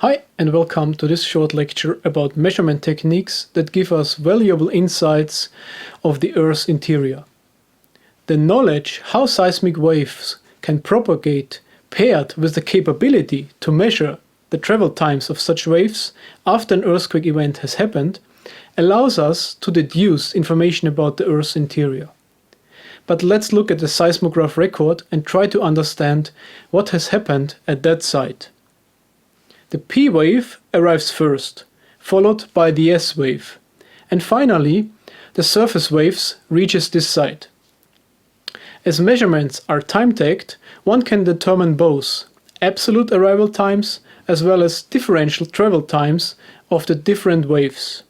Hi and welcome to this short lecture about measurement techniques that give us valuable insights of the Earth's interior. The knowledge how seismic waves can propagate, paired with the capability to measure the travel times of such waves after an earthquake event has happened, allows us to deduce information about the Earth's interior. But let's look at the seismograph record and try to understand what has happened at that site. The P wave arrives first, followed by the S wave, and finally the surface waves reaches this site. As measurements are time-tagged, one can determine both absolute arrival times as well as differential travel times of the different waves.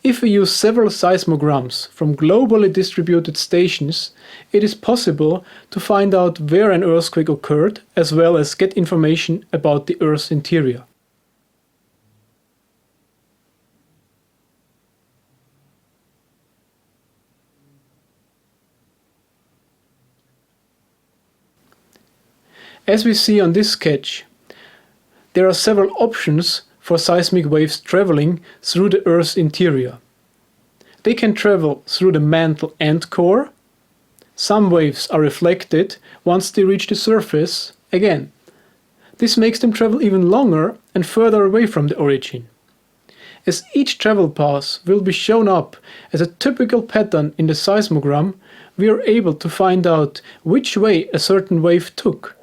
If we use several seismograms from globally distributed stations, it is possible to find out where an earthquake occurred as well as get information about the Earth's interior. As we see on this sketch, there are several options for seismic waves traveling through the Earth's interior. They can travel through the mantle and core. Some waves are reflected once they reach the surface again. This makes them travel even longer and further away from the origin. As each travel path will be shown up as a typical pattern in the seismogram, we are able to find out which way a certain wave took,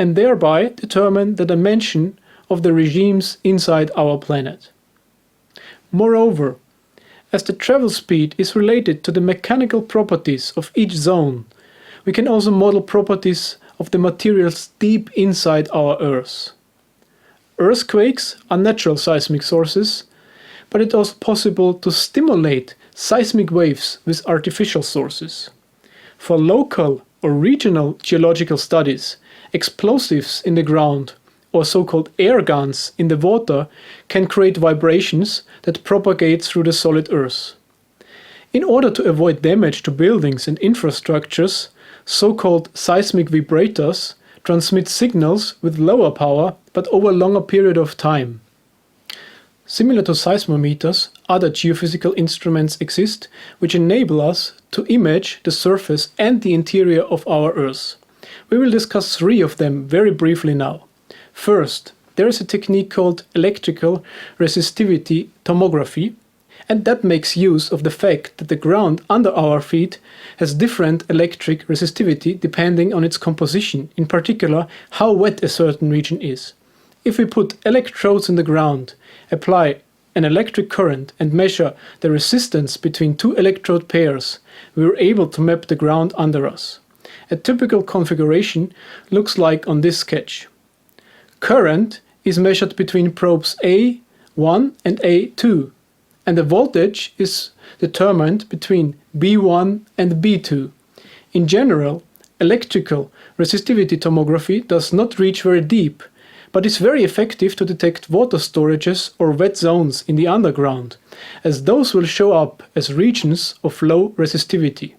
and thereby determine the dimension of the regimes inside our planet. Moreover, as the travel speed is related to the mechanical properties of each zone, we can also model properties of the materials deep inside our Earth. Earthquakes are natural seismic sources, but it's also possible to stimulate seismic waves with artificial sources. For local or regional geological studies, explosives in the ground or so-called air guns in the water can create vibrations that propagate through the solid Earth. In order to avoid damage to buildings and infrastructures, so-called seismic vibrators transmit signals with lower power but over a longer period of time. Similar to seismometers, other geophysical instruments exist which enable us to image the surface and the interior of our Earth. We will discuss three of them very briefly now. First, there is a technique called electrical resistivity tomography, and that makes use of the fact that the ground under our feet has different electric resistivity depending on its composition, in particular how wet a certain region is. If we put electrodes in the ground, apply an electric current and measure the resistance between two electrode pairs, we are able to map the ground under us. A typical configuration looks like on this sketch. Current is measured between probes A1 and A2, and the voltage is determined between B1 and B2. In general, electrical resistivity tomography does not reach very deep, but is very effective to detect water storages or wet zones in the underground, as those will show up as regions of low resistivity.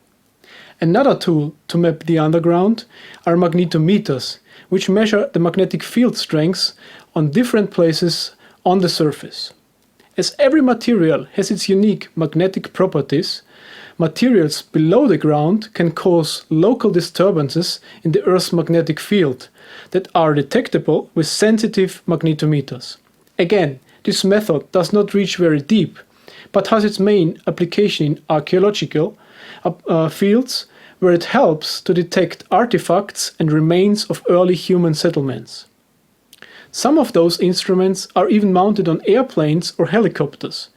Another tool to map the underground are magnetometers, which measure the magnetic field strengths on different places on the surface. As every material has its unique magnetic properties, materials below the ground can cause local disturbances in the Earth's magnetic field that are detectable with sensitive magnetometers. Again, this method does not reach very deep, but has its main application in archaeological fields, where it helps to detect artifacts and remains of early human settlements. Some of those instruments are even mounted on airplanes or helicopters.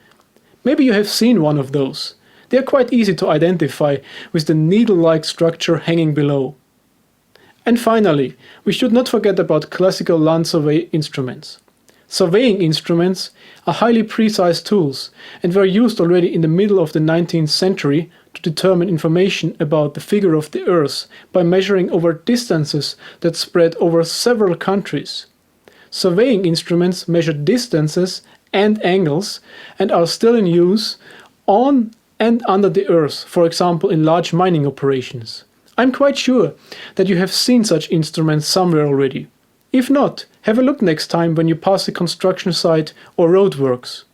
Maybe you have seen one of those. They are quite easy to identify with the needle-like structure hanging below. And finally, we should not forget about classical land survey instruments. Surveying instruments are highly precise tools and were used already in the middle of the 19th century to determine information about the figure of the Earth by measuring over distances that spread over several countries. Surveying instruments measure distances and angles and are still in use on and under the Earth, for example in large mining operations. I'm quite sure that you have seen such instruments somewhere already. If not, have a look next time when you pass a construction site or roadworks.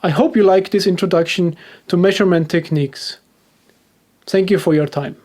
I hope you like this introduction to measurement techniques. Thank you for your time.